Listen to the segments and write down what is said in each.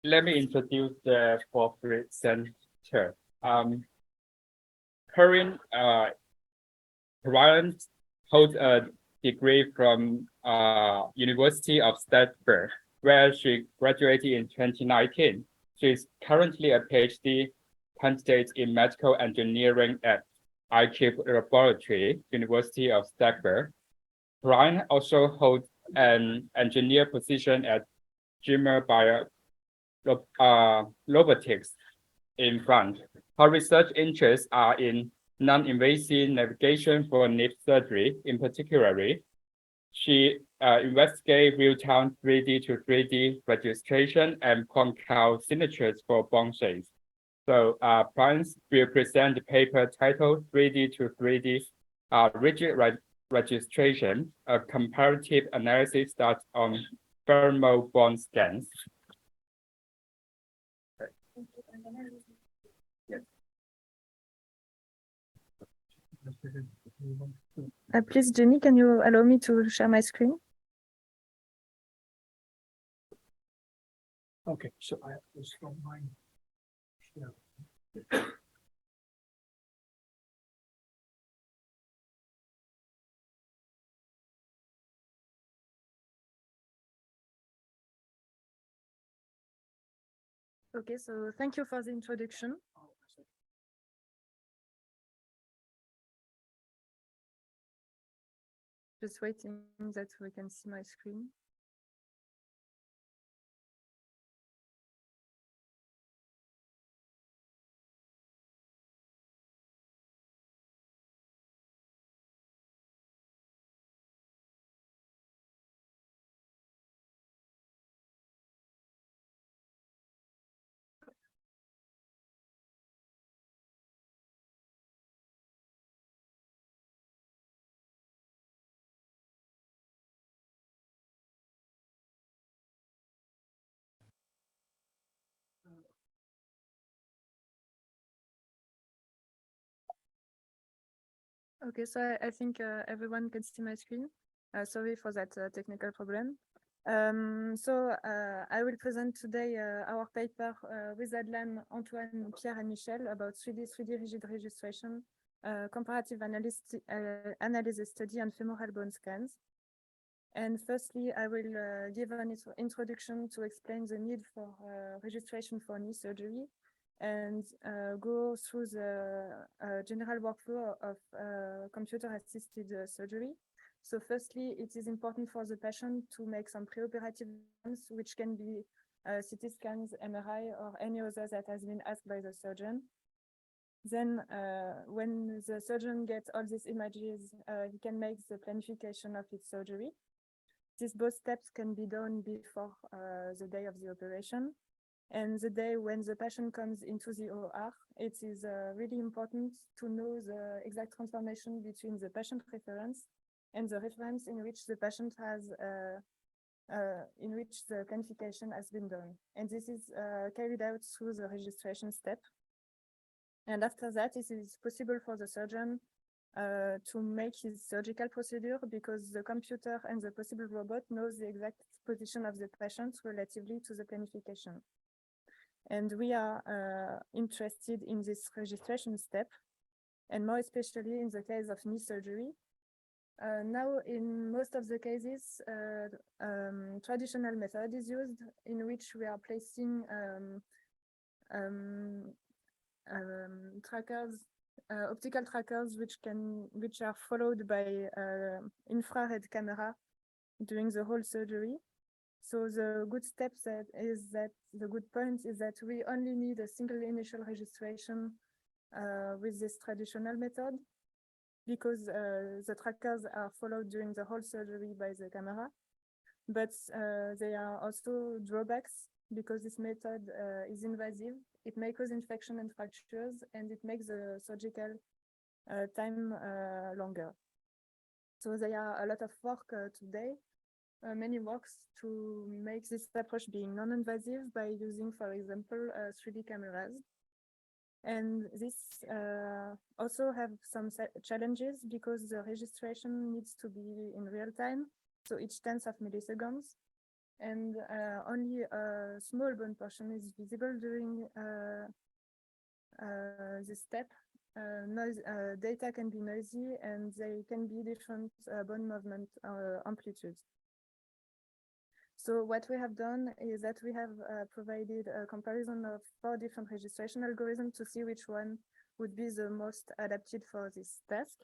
let me introduce the fourth presenter. Perrine Perrine holds a degree from University of Strasbourg, where she graduated in 2019. She is currently a PhD candidate in medical engineering at IQ Laboratory, University of Strasbourg. Perrine also holds an engineer position at Gimmer Robotics in France. Her research interests are in non-invasive navigation for knee surgery. In particular, she investigates real-time 3D to 3D registration and point cloud signatures for bone shapes. So Perrine will present the paper titled 3D to 3D rigid registration, a comparative analysis starts on thermal bone scans. Please, Jenny, can you allow me to share my screen? Okay, so I have to stop mine. Yeah. Okay, so thank you for the introduction. Just waiting that we can see my screen. Okay, so I think everyone can see my screen. Sorry for that technical problem. I will present today our paper with Adlan, Antoine, Pierre, and Michel about 3D rigid registration, comparative analysis study on femoral bone scans. And firstly, I will give an introduction to explain the need for registration for knee surgery and go through the general workflow of computer-assisted surgery. So firstly, it is important for the patient to make some preoperative scans, which can be CT scans, MRI, or any other that has been asked by the surgeon. Then when the surgeon gets all these images, he can make the planification of his surgery. These both steps can be done before the day of the operation. And the day when the patient comes into the OR, it is really important to know the exact transformation between the patient reference and the reference in which the patient has, in which the planification has been done. And this is carried out through the registration step. And after that, it is possible for the surgeon to make his surgical procedure because the computer and the possible robot knows the exact position of the patient relatively to the planification. And we are interested in this registration step, and more especially in the case of knee surgery. Now, in most of the cases, traditional method is used in which we are placing trackers, optical trackers, which are followed by infrared camera during the whole surgery. So the good the good point is that we only need a single initial registration with this traditional method because the trackers are followed during the whole surgery by the camera. But there are also drawbacks because this method is invasive. It may cause infection and fractures, and it makes the surgical time longer. So there are a lot of work today, many works to make this approach being non-invasive by using, for example, 3D cameras. And this also have some challenges because the registration needs to be in real time, so each tenth of milliseconds. and only a small bone portion is visible during this step. Data can be noisy and they can be different bone movement amplitudes. So what we have done is that we have provided a comparison of 4 different registration algorithms to see which one would be the most adapted for this task.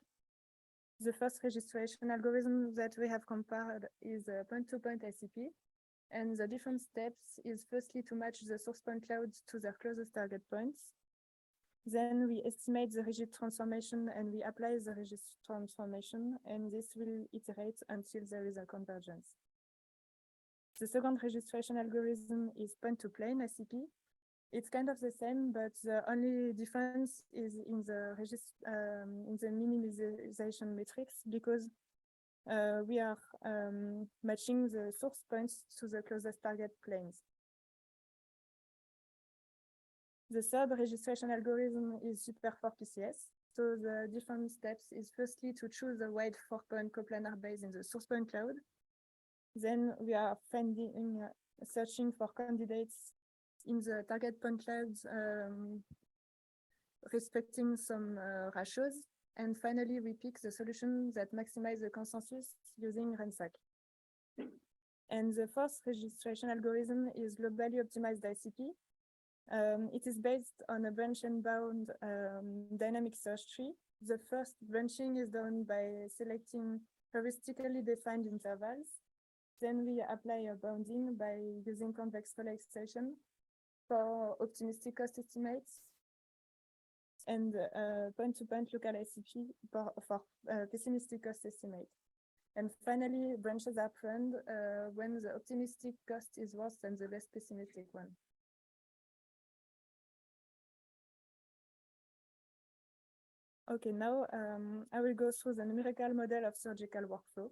The first registration algorithm that we have compared is point-to-point ICP. And the different steps is firstly to match the source point clouds to their closest target points. Then we estimate the rigid transformation and we apply the rigid transformation, and this will iterate until there is a convergence. The second registration algorithm is point-to-plane ICP. It's kind of the same, but the only difference is in the minimization matrix, because we are matching the source points to the closest target planes. The third registration algorithm is super4PCS. So the different steps is firstly to choose a wide 4-point coplanar base in the source point cloud. Then we are searching for candidates in the target point clouds, respecting some ratios. And finally, we pick the solution that maximize the consensus using RANSAC. And the fourth registration algorithm is globally optimized ICP. It is based on a branch and bound dynamic search tree. The first branching is done by selecting heuristically defined intervals. Then we apply a bounding by using convex relaxation for optimistic cost estimates, and point-to-point local ICP for pessimistic cost estimate. And finally, branches are pruned when the optimistic cost is worse than the less pessimistic one. Okay, now I will go through the numerical model of surgical workflow.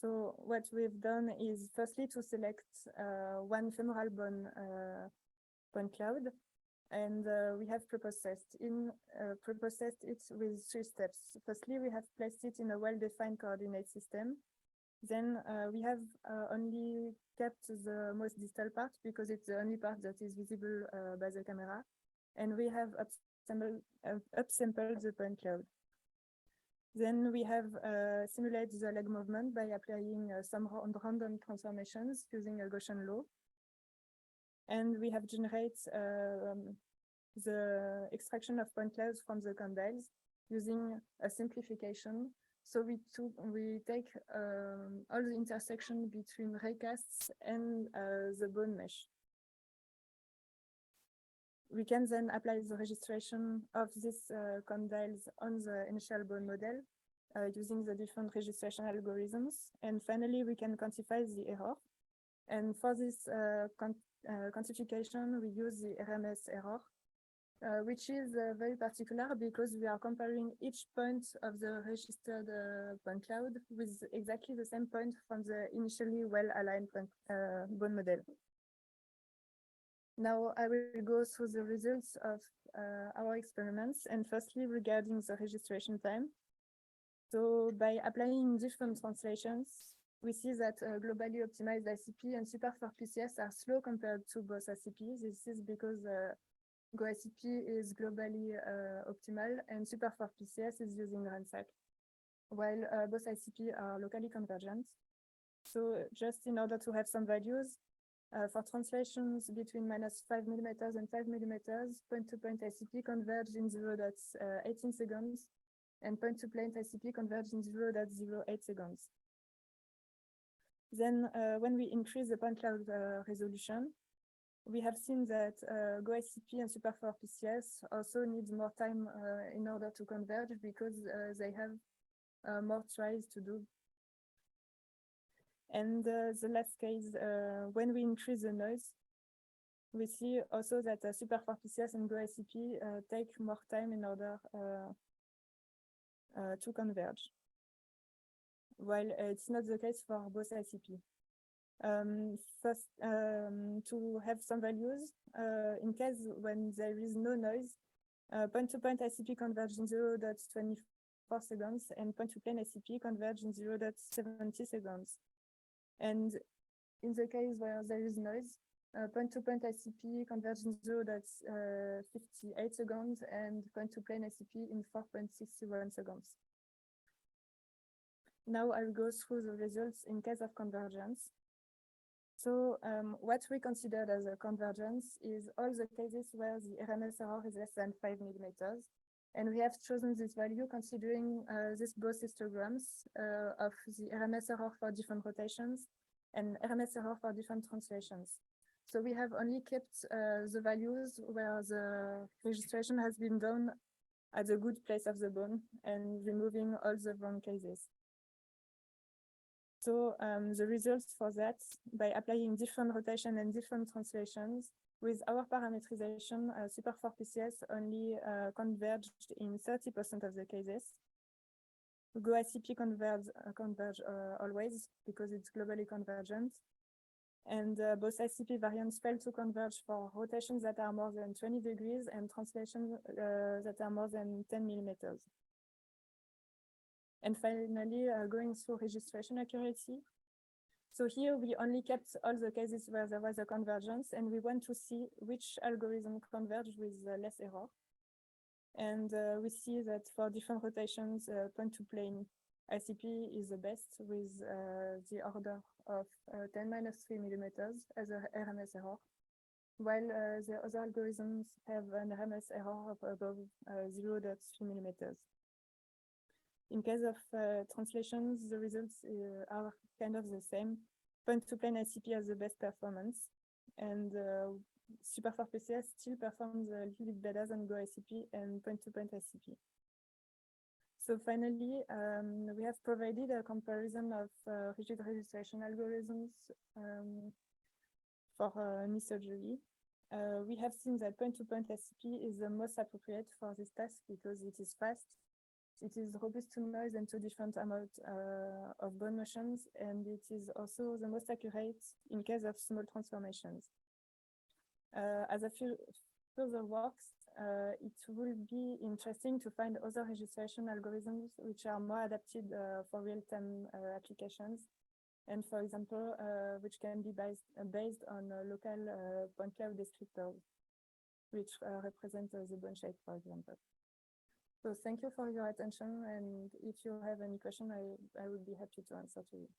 So what we've done is firstly to select one femoral bone point cloud, and we have preprocessed it with 3 steps. Firstly, we have placed it in a well-defined coordinate system. Then we have only kept the most distal part because it's the only part that is visible by the camera. And we have upsampled the point cloud. Then we have simulated the leg movement by applying some random transformations using a Gaussian law. And we have generated the extraction of point clouds from the condyles using a simplification. So we take all the intersection between recasts and the bone mesh. We can then apply the registration of these condyles on the initial bone model using the different registration algorithms. And finally, we can quantify the error. And for this quantification, we use the RMS error, which is very particular because we are comparing each point of the registered point cloud with exactly the same point from the initially well-aligned bone model. Now I will go through the results of our experiments, and firstly regarding the registration time. So by applying different translations, we see that globally optimized ICP and super4PCS are slow compared to both ICP. This is because GoICP is globally optimal and super4PCS is using RANSAC, while both ICP are locally convergent. So just in order to have some values, for translations between -5 mm and 5 mm, point-to-point ICP converge in 0.18 seconds, and point-to-plane ICP converge in 0.08 seconds. Then when we increase the point cloud resolution, we have seen that GoICP and super4PCS also need more time in order to converge because they have more tries to do. And the last case, when we increase the noise, we see also that super4PCS and GoICP take more time in order to converge, while it's not the case for both ICP. First, to have some values, in case when there is no noise, point-to-point ICP converge in 0.24 seconds and point-to-plane ICP converge in 0.70 seconds. And in the case where there is noise, point-to-point ICP converged in 0.58 seconds and point-to-plane ICP in 4.61 seconds. Now I'll go through the results in case of convergence. So what we considered as a convergence is all the cases where the RMS error is less than 5 millimeters. And we have chosen this value considering these both histograms of the RMS error for different rotations and RMS error for different translations. So we have only kept the values where the registration has been done at the good place of the bone and removing all the wrong cases. So the results for that, by applying different rotation and different translations, with our parametrization, Super 4 PCS only converged in 30% of the cases. Go ICP converge always because it's globally convergent. And both ICP variants fail to converge for rotations that are more than 20 degrees and translations that are more than 10 millimeters. And finally, going through registration accuracy. So here we only kept all the cases where there was a convergence, and we want to see which algorithm converged with less error. And we see that for different rotations, point-to-plane ICP is the best with the order of 10-3 millimeters as a RMS error, while the other algorithms have an RMS error of above 0.3 millimeters. In case of translations, the results are kind of the same. Point-to-plane ICP has the best performance, and Super 4 PCS still performs a little bit better than Go ICP and point-to-point ICP. So finally, we have provided a comparison of rigid registration algorithms for knee surgery. We have seen that point-to-point ICP is the most appropriate for this task because it is fast. It is robust to noise and to different amounts of bone motions, and it is also the most accurate in case of small transformations. As a further works, it will be interesting to find other registration algorithms which are more adapted for real-time applications, and for example, which can be based on local point cloud descriptors, which represent the bone shape, for example. So thank you for your attention, and if you have any question, I would be happy to answer to you.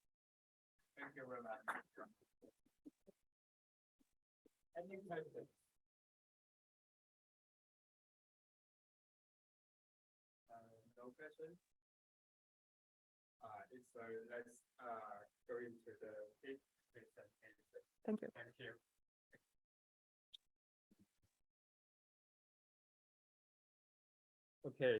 Thank you very much. Any questions? No questions? Let's go into the fifth presentation. Thank you. Thank you. Okay.